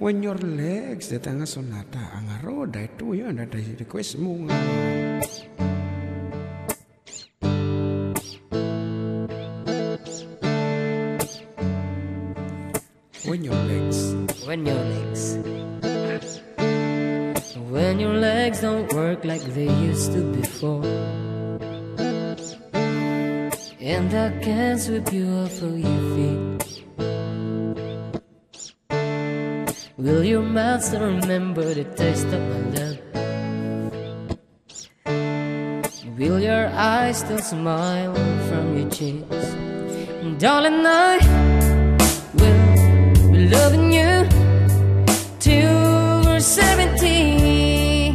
When your legs datang sonata ang roda itu ya ada di request mo nga. When your legs When your legs don't work like they used to before, and I can't sweep you off of your feet, will your mouth still remember the taste of my love? Will your eyes still smile from your cheeks? And darling, I will be loving you till we're 70.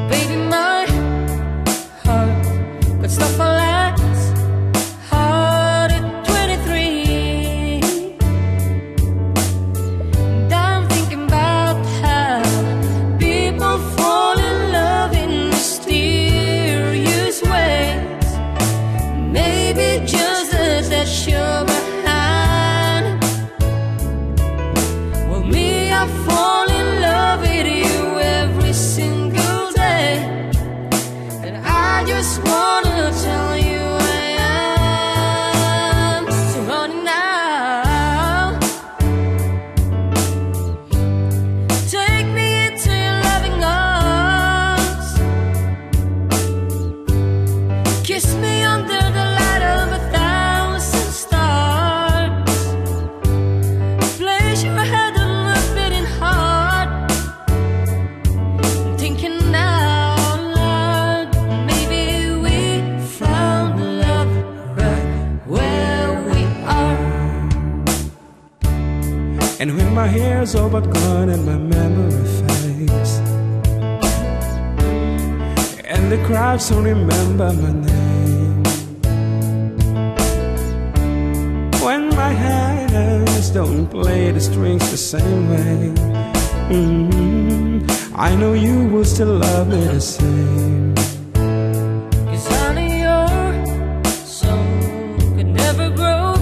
Baby, my heart could stop for last heart at 23. And I'm thinking about how people fall in love in mysterious ways. Maybe just a touch of a hand. Well, me, I fall in love with you every single day, and I just wanna tell you I am. So run now, take me into your loving arms, kiss me under the light of 1,000 stars, place your head on my beating heart. I'm thinking out loud, maybe we found love right where we are. And when my hair's all but gone and my memory fades, and the crowds don't remember my name, when my hands don't play the strings the same way, I know you will still love me the same. 'Cause honey, your soul could never grow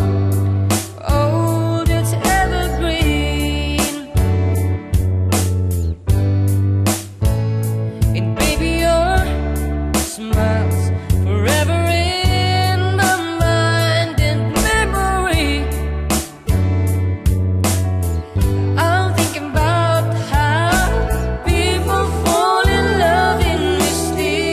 old, it's evergreen. And baby, your smile's forever in my mind and memory. I'm thinking about how people fall in love in mysterious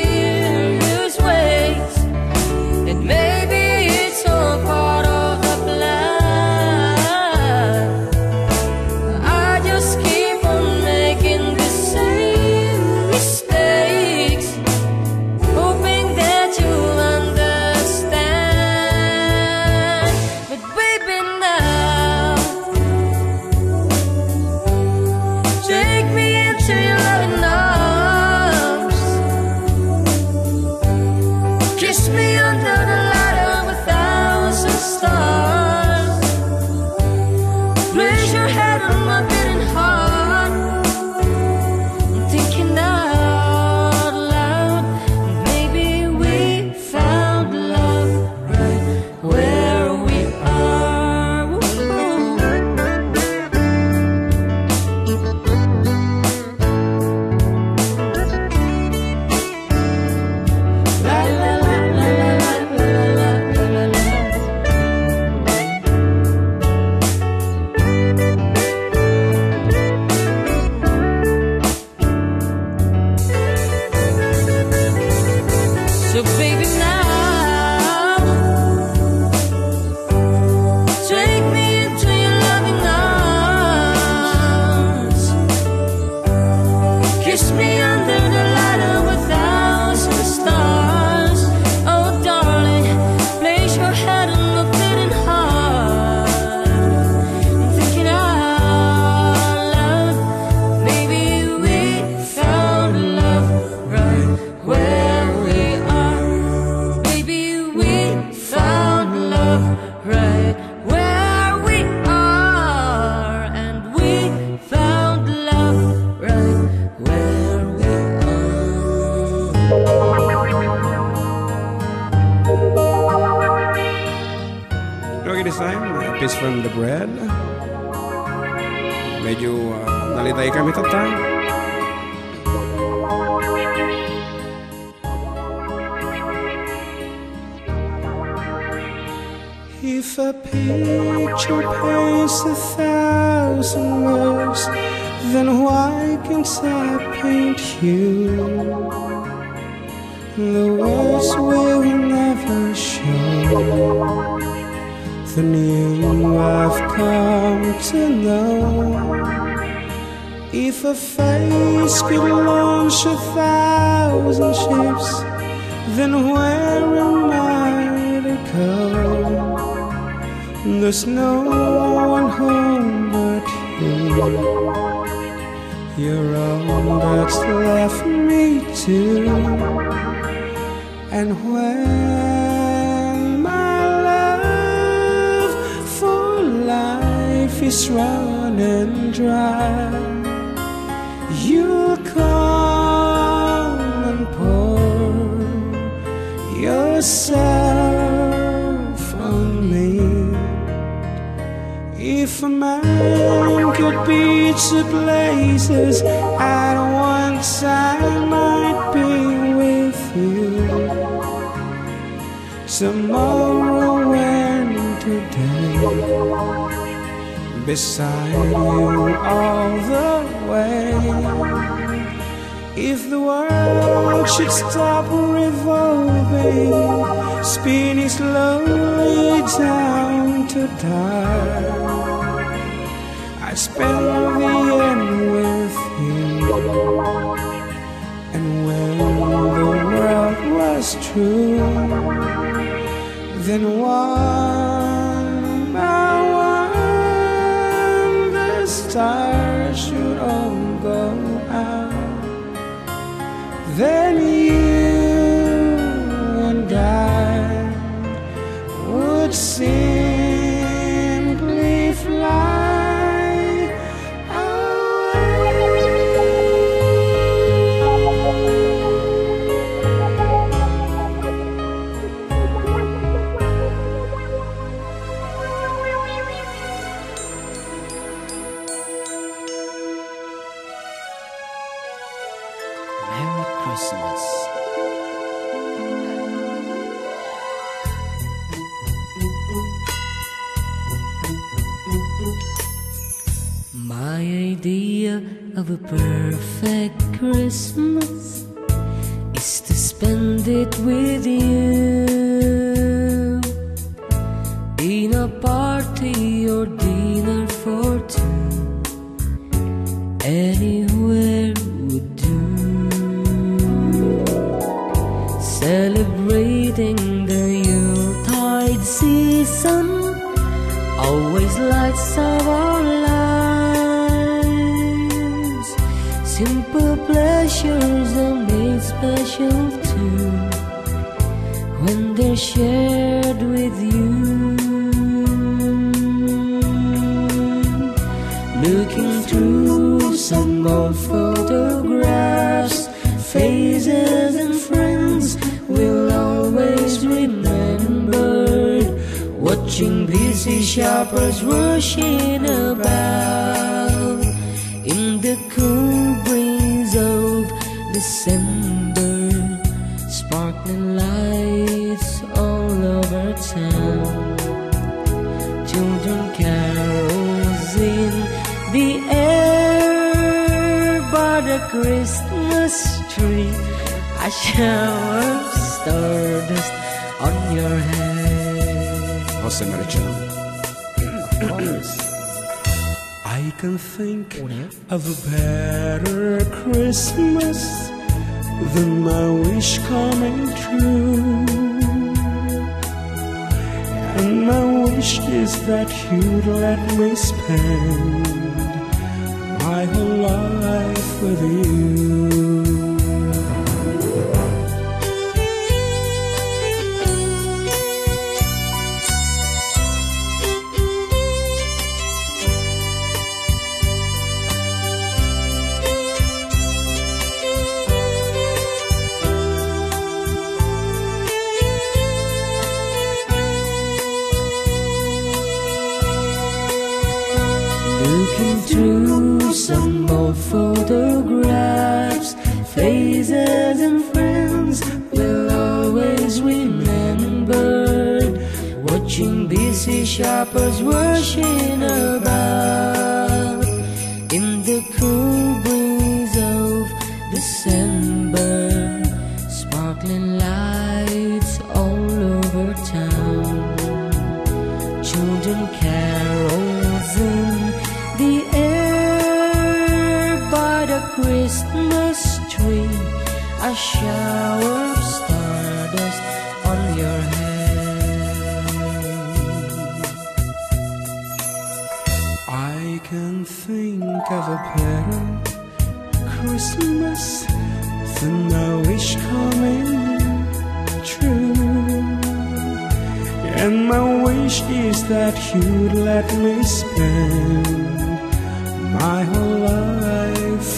time, a piece from the bread. Medyo nalitay kami that time. If a picture paints 1,000 words, then why can't I paint you? The words will never show the new I've come to know. If a face could launch 1,000 ships, then where am I to go? There's no one home but you. You're all that's left me to. And when my love for life is running dry, you'll come and pour yourself on me. If a man could be 2 places at once, I might be with you tomorrow and today, beside you all the way. If the world should stop revolving, spinning slowly down to die, I'd spend the end with you. And when the world was true, then one by one the stars should all go out. Then you and I would simply fly away. Merry Christmas. My idea of a perfect Christmas is to spend it with you in a party or dinner for two. Anywhere would do. Celebrating the Yuletide season always lights up our lives. Simple pleasures are made special too when they're shared with you. Looking through some old photographs, faces and friends we'll always remember. Watching busy shoppers rushing about in the cool breeze of December, sparkling lights all over town. Children carols in the air, by the Christmas tree, a shower of stardust on your head. Jose Marichan. I can think of a better Christmas than my wish coming true. And my wish is that you'd let me spend my whole life with you. Looking through some old photographs, faces and friends will always remember. Watching busy shoppers rushing about in the cool breeze of December, sparkling lights all over town. Children carols in the air by the Christmas tree, a shower of stardust on your head. I can think of a better Christmas than I wish coming true. And my wish is that you'd let me spend my whole life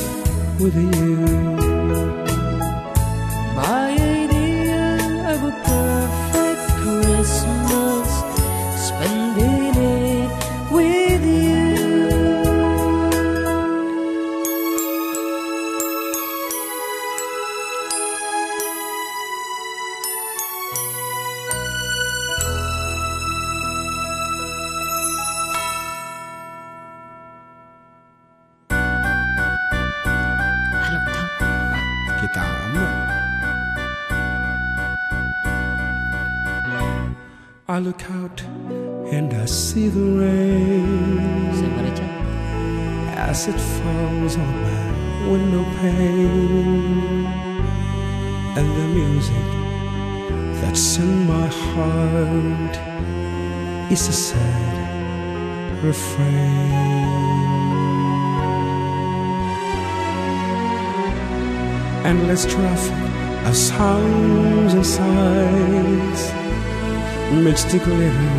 with you. My idea of a perfect Christmas, spending it with you. Kita amat. I look out and I see the rain as it falls on my window pane, and the music that's in my heart is a sad refrain. Endless traffic of sounds and sights amidst the glitter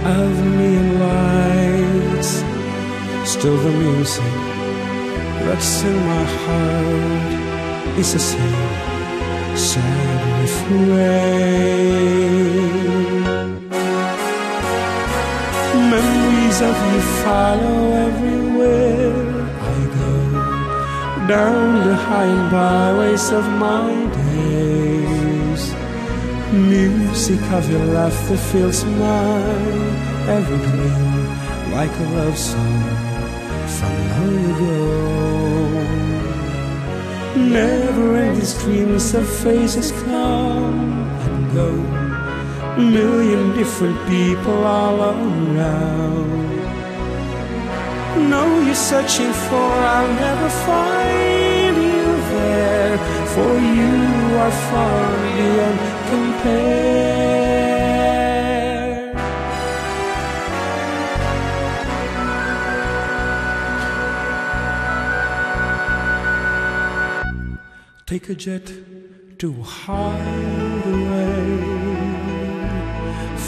of neon lights. Still the music that's in my heart is the same sad refrain. Memories of you follow everywhere I go, down the high byways of my days. Music of your laughter fills my every dream like a love song from long ago. Never-ending streams of faces come and go, million different people all around. Know you're searching for, I'll never find you there, for you are far beyond compare. Take a jet to hide away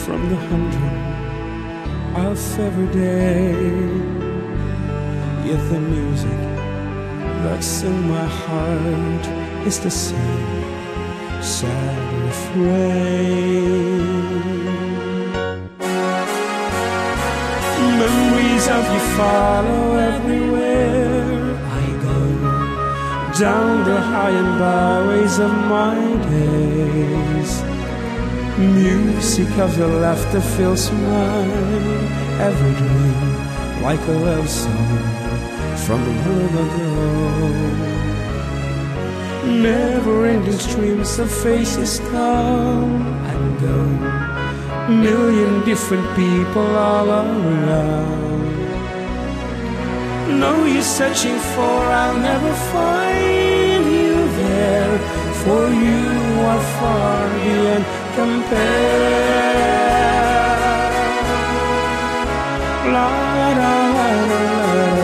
from the hundred of every day. Yet the music that's in my heart is the same sad refrain. Memories of you follow everywhere I go, down the high and byways of my days. Music of your laughter fills my every dream like a love song from long ago. Never-ending streams of faces come and go, million different people all around. Know you're searching for, I'll never find you there, for you are far beyond compare. La, la, la, la,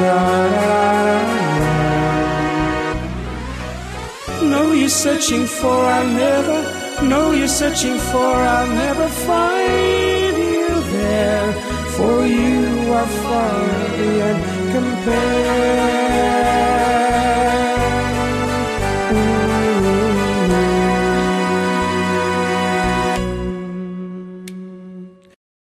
la, la. Know you're searching for, I'll never. Know you're searching for, I'll never find you there, for you are far beyond compare.